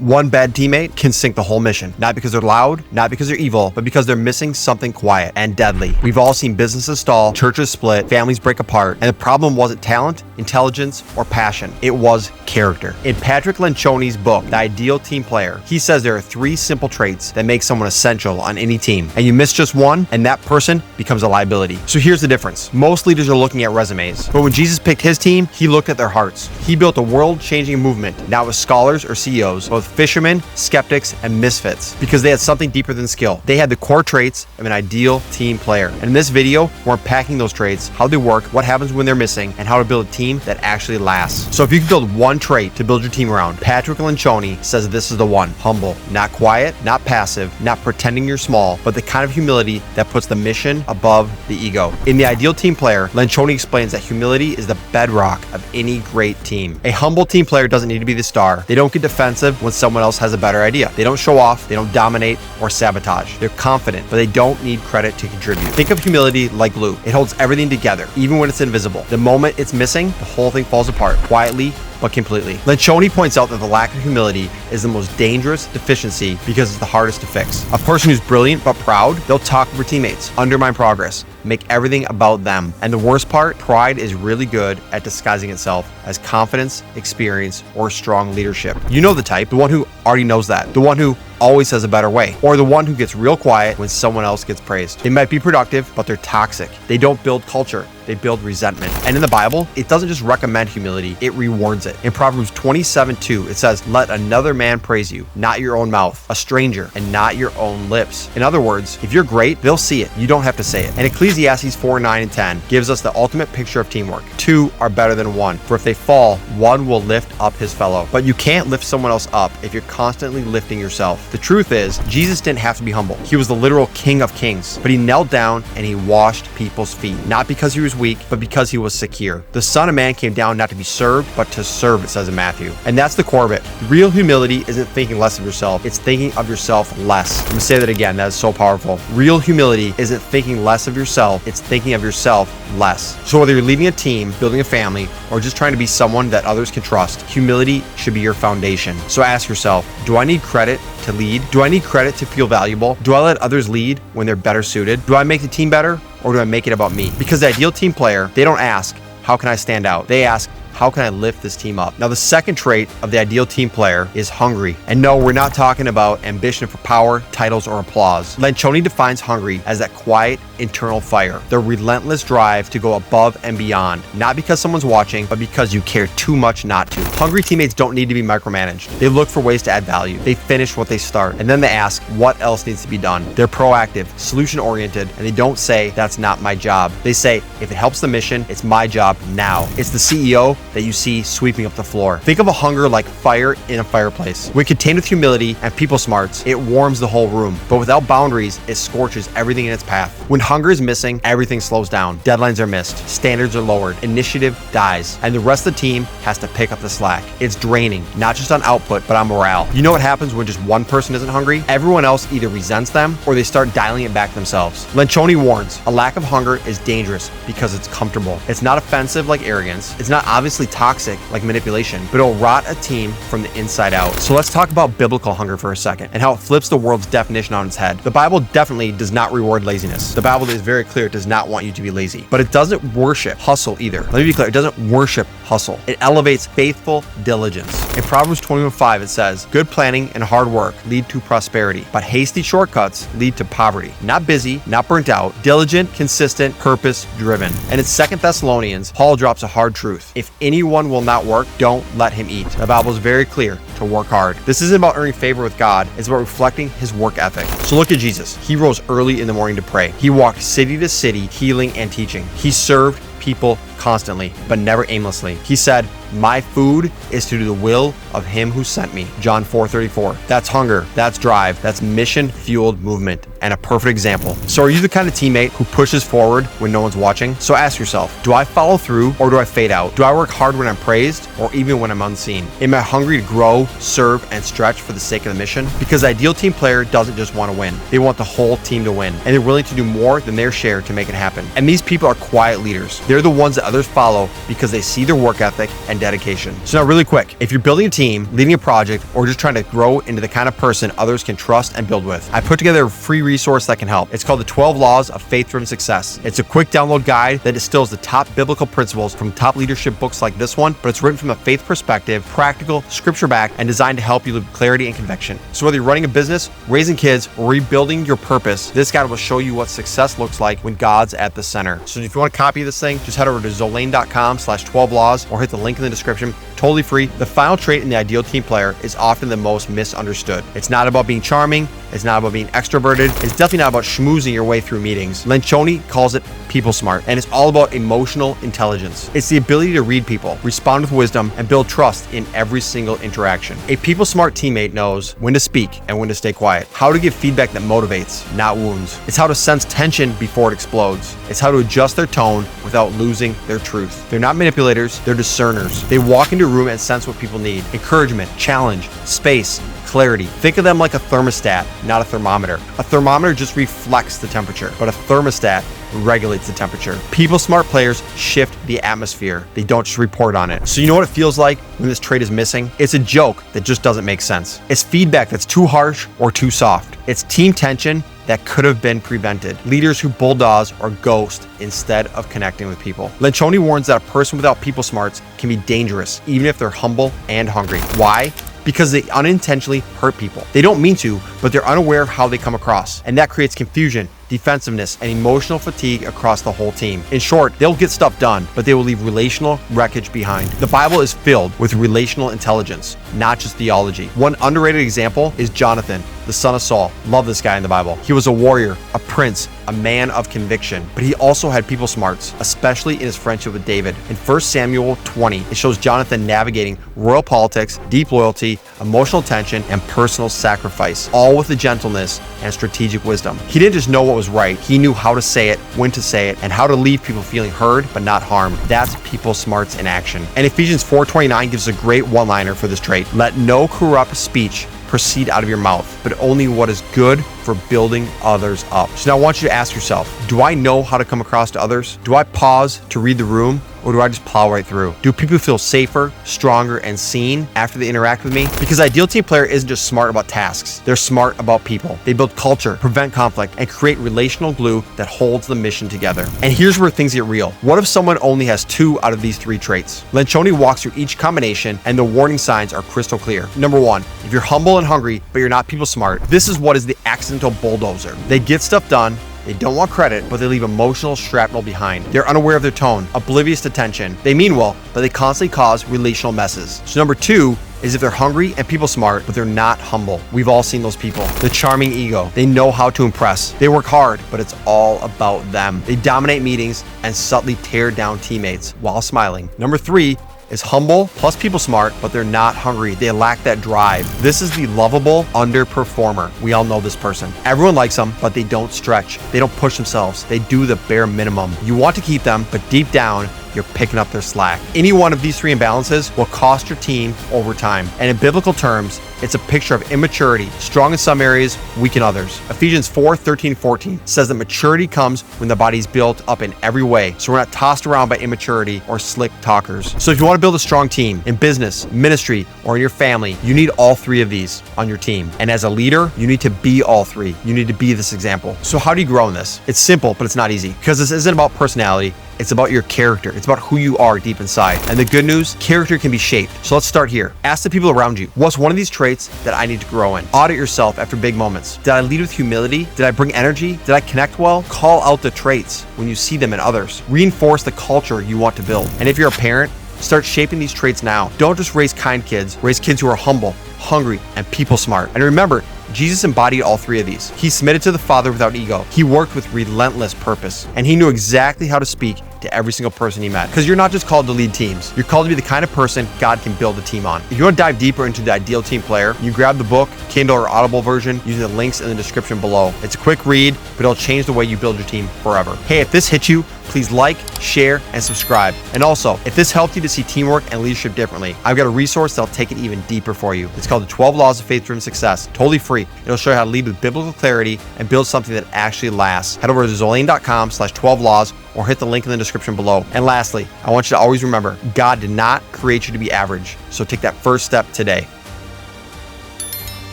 One bad teammate can sink the whole mission, not because they're loud, not because they're evil, but because they're missing something quiet and deadly. We've all seen businesses stall, churches split, families break apart, and the problem wasn't talent, intelligence, or passion. It was character. In Patrick Lencioni's book, The Ideal Team Player, he says there are 3 simple traits that make someone essential on any team, and you miss just one, and that person becomes a liability. So here's the difference. Most leaders are looking at resumes, but when Jesus picked his team, he looked at their hearts. He built a world-changing movement, not with scholars or CEOs, but with fishermen, skeptics, and misfits, because they had something deeper than skill. They had the core traits of an ideal team player. And in this video, we're unpacking those traits, how they work, what happens when they're missing, and how to build a team that actually lasts. So if you can build one trait to build your team around, Patrick Lencioni says this is the one. Humble, not quiet, not passive, not pretending you're small, but the kind of humility that puts the mission above the ego. In The Ideal Team Player, Lencioni explains that humility is the bedrock of any great team. A humble team player doesn't need to be the star. They don't get defensive when someone else has a better idea. They don't show off, they don't dominate or sabotage. They're confident, but they don't need credit to contribute. Think of humility like glue. It holds everything together, even when it's invisible. The moment it's missing, the whole thing falls apart, quietly but completely. Lencioni points out that the lack of humility is the most dangerous deficiency because it's the hardest to fix. A person who's brilliant but proud, they'll talk over teammates, undermine progress, make everything about them. And the worst part, pride is really good at disguising itself as confidence, experience, or strong leadership. You know the type, the one who already knows that, the one who always has a better way, or the one who gets real quiet when someone else gets praised. They might be productive, but they're toxic. They don't build culture, they build resentment. And in the Bible, it doesn't just recommend humility, it rewards it. In Proverbs 27:2, it says, "Let another man praise you, not your own mouth, a stranger, and not your own lips." In other words, if you're great, they'll see it. You don't have to say it. And Ecclesiastes 4:9 and 10 gives us the ultimate picture of teamwork. 2 are better than 1, for if they fall, one will lift up his fellow. But you can't lift someone else up if you're constantly lifting yourself. The truth is, Jesus didn't have to be humble. He was the literal King of Kings, but he knelt down and he washed people's feet, not because he was weak, but because he was secure. The Son of Man came down not to be served, but to serve, it says in Matthew. And that's the core of it. Real humility isn't thinking less of yourself, it's thinking of yourself less. I'm gonna say that again, that is so powerful. Real humility isn't thinking less of yourself, it's thinking of yourself less. So whether you're leading a team, building a family, or just trying to be someone that others can trust, humility should be your foundation. So ask yourself, do I need credit to lead? Do I need credit to feel valuable? Do I let others lead when they're better suited? Do I make the team better, or do I make it about me? Because the ideal team player, they don't ask, how can I stand out? They ask, how can I lift this team up? Now, the second trait of the ideal team player is hungry. And no, we're not talking about ambition for power, titles, or applause. Lencioni defines hungry as that quiet internal fire, the relentless drive to go above and beyond, not because someone's watching, but because you care too much not to. Hungry teammates don't need to be micromanaged. They look for ways to add value. They finish what they start, and then they ask what else needs to be done. They're proactive, solution-oriented, and they don't say, that's not my job. They say, if it helps the mission, it's my job now. It's the CEO that you see sweeping up the floor. Think of a hunger like fire in a fireplace. When contained with humility and people smarts, it warms the whole room. But without boundaries, it scorches everything in its path. When hunger is missing, everything slows down. Deadlines are missed. Standards are lowered. Initiative dies. And the rest of the team has to pick up the slack. It's draining, not just on output, but on morale. You know what happens when just one person isn't hungry? Everyone else either resents them or they start dialing it back themselves. Lencioni warns, a lack of hunger is dangerous because it's comfortable. It's not offensive like arrogance. It's not obviously toxic like manipulation, but it'll rot a team from the inside out. So let's talk about biblical hunger for a second and how it flips the world's definition on its head. The Bible definitely does not reward laziness. The Bible is very clear, it does not want you to be lazy, but it doesn't worship hustle either. Let me be clear, it doesn't worship hustle. It elevates faithful diligence. In Proverbs 21:5, it says, good planning and hard work lead to prosperity, but hasty shortcuts lead to poverty. Not busy, not burnt out, diligent, consistent, purpose driven. And in 2 Thessalonians, Paul drops a hard truth. If anyone will not work, don't let him eat. The Bible is very clear to work hard. This isn't about earning favor with God, it's about reflecting his work ethic. So look at Jesus. He rose early in the morning to pray. He walked city to city, healing and teaching. He served people constantly, but never aimlessly. He said, my food is to do the will of him who sent me. John 4:34. That's hunger, that's drive, that's mission-fueled movement. and a perfect example. So are you the kind of teammate who pushes forward when no one's watching? So ask yourself, do I follow through or do I fade out? Do I work hard when I'm praised or even when I'm unseen? Am I hungry to grow, serve, and stretch for the sake of the mission? Because the ideal team player doesn't just want to win. They want the whole team to win, and they're willing to do more than their share to make it happen. And these people are quiet leaders. They're the ones that others follow because they see their work ethic and dedication. So now really quick, if you're building a team, leading a project, or just trying to grow into the kind of person others can trust and build with, I put together a free resource that can help. It's called the 12 Laws of Faith-Driven Success. It's a quick download guide that distills the top biblical principles from top leadership books like this one, but it's written from a faith perspective, practical, scripture-backed, and designed to help you live with clarity and conviction. So whether you're running a business, raising kids, or rebuilding your purpose, this guide will show you what success looks like when God's at the center. So if you want to copy this thing, just head over to zolane.com/12laws or hit the link in the description. Totally free. The final trait in the ideal team player is often the most misunderstood. It's not about being charming. It's not about being extroverted. It's definitely not about schmoozing your way through meetings. Lencioni calls it people smart, and it's all about emotional intelligence. It's the ability to read people, respond with wisdom, and build trust in every single interaction. A people smart teammate knows when to speak and when to stay quiet, how to give feedback that motivates, not wounds. It's how to sense tension before it explodes. It's how to adjust their tone without losing their truth. They're not manipulators, they're discerners. They walk into a room and sense what people need: encouragement, challenge, space, clarity. Think of them like a thermostat, not a thermometer. A thermometer just reflects the temperature, but a thermostat regulates the temperature. People smart players shift the atmosphere. They don't just report on it. So you know what it feels like when this trait is missing? It's a joke that just doesn't make sense. It's feedback that's too harsh or too soft. It's team tension that could have been prevented. Leaders who bulldoze or ghost instead of connecting with people. Lencioni warns that a person without people smarts can be dangerous, even if they're humble and hungry. Why? Because they unintentionally hurt people. They don't mean to, but they're unaware of how they come across. And that creates confusion, defensiveness, and emotional fatigue across the whole team. In short, they'll get stuff done, but they will leave relational wreckage behind. The Bible is filled with relational intelligence, not just theology. One underrated example is Jonathan, the son of Saul. Love this guy in the Bible. He was a warrior, a prince, a man of conviction, but he also had people smarts, especially in his friendship with David. In 1 Samuel 20, it shows Jonathan navigating royal politics, deep loyalty, emotional tension, and personal sacrifice, all with the gentleness and strategic wisdom. He didn't just know what was right, he knew how to say it, when to say it, and how to leave people feeling heard but not harmed. That's people smarts in action. And Ephesians 4:29 gives a great one-liner for this trait. Let no corrupt speech proceed out of your mouth, but only what is good for building others up. So now I want you to ask yourself, do I know how to come across to others? Do I pause to read the room, or do I just plow right through? Do people feel safer, stronger, and seen after they interact with me? Because the ideal team player isn't just smart about tasks, they're smart about people. They build culture, prevent conflict, and create relational glue that holds the mission together. And here's where things get real. What if someone only has 2 out of these 3 traits? Lencioni walks through each combination, and the warning signs are crystal clear. Number 1, if you're humble and hungry, but you're not people smart, this is what is the accidental bulldozer. They get stuff done, they don't want credit, but they leave emotional shrapnel behind. They're unaware of their tone, oblivious to tension. They mean well, but they constantly cause relational messes. So number 2 is if they're hungry and people smart, but they're not humble. We've all seen those people. The charming ego. They know how to impress. They work hard, but it's all about them. They dominate meetings and subtly tear down teammates while smiling. Number 3 is humble plus people smart, but they're not hungry. They lack that drive. This is the lovable underperformer. We all know this person. Everyone likes them, but they don't stretch. They don't push themselves. They do the bare minimum. You want to keep them, but deep down, you're picking up their slack. Any one of these 3 imbalances will cost your team over time. And in biblical terms, it's a picture of immaturity, strong in some areas, weak in others. Ephesians 4:13-14 says that maturity comes when the body's built up in every way, so we're not tossed around by immaturity or slick talkers. So if you want to build a strong team in business, ministry, or in your family, you need all 3 of these on your team. And as a leader, you need to be all 3. You need to be this example. So how do you grow in this? It's simple, but it's not easy, because this isn't about personality. It's about your character. It's about who you are deep inside. And the good news, character can be shaped. So let's start here. Ask the people around you, what's one of these traits that I need to grow in? Audit yourself after big moments. Did I lead with humility? Did I bring energy? Did I connect well? Call out the traits when you see them in others. Reinforce the culture you want to build. And if you're a parent, start shaping these traits now. Don't just raise kind kids. Raise kids who are humble, hungry, and people smart. And remember, Jesus embodied all 3 of these. He submitted to the Father without ego. He worked with relentless purpose, and he knew exactly how to speak to every single person he met. Because you're not just called to lead teams, you're called to be the kind of person God can build a team on. If you want to dive deeper into the ideal team player, you grab the book, Kindle or Audible version using the links in the description below. It's a quick read, but it'll change the way you build your team forever. Hey, if this hit you, please like, share, and subscribe. And also, if this helped you to see teamwork and leadership differently, I've got a resource that'll take it even deeper for you. It's called the 12 Laws of Faith-Driven Success. Totally free. It'll show you how to lead with biblical clarity and build something that actually lasts. Head over to zolane.com/12laws or hit the link in the description below. And lastly, I want you to always remember, God did not create you to be average. So take that first step today.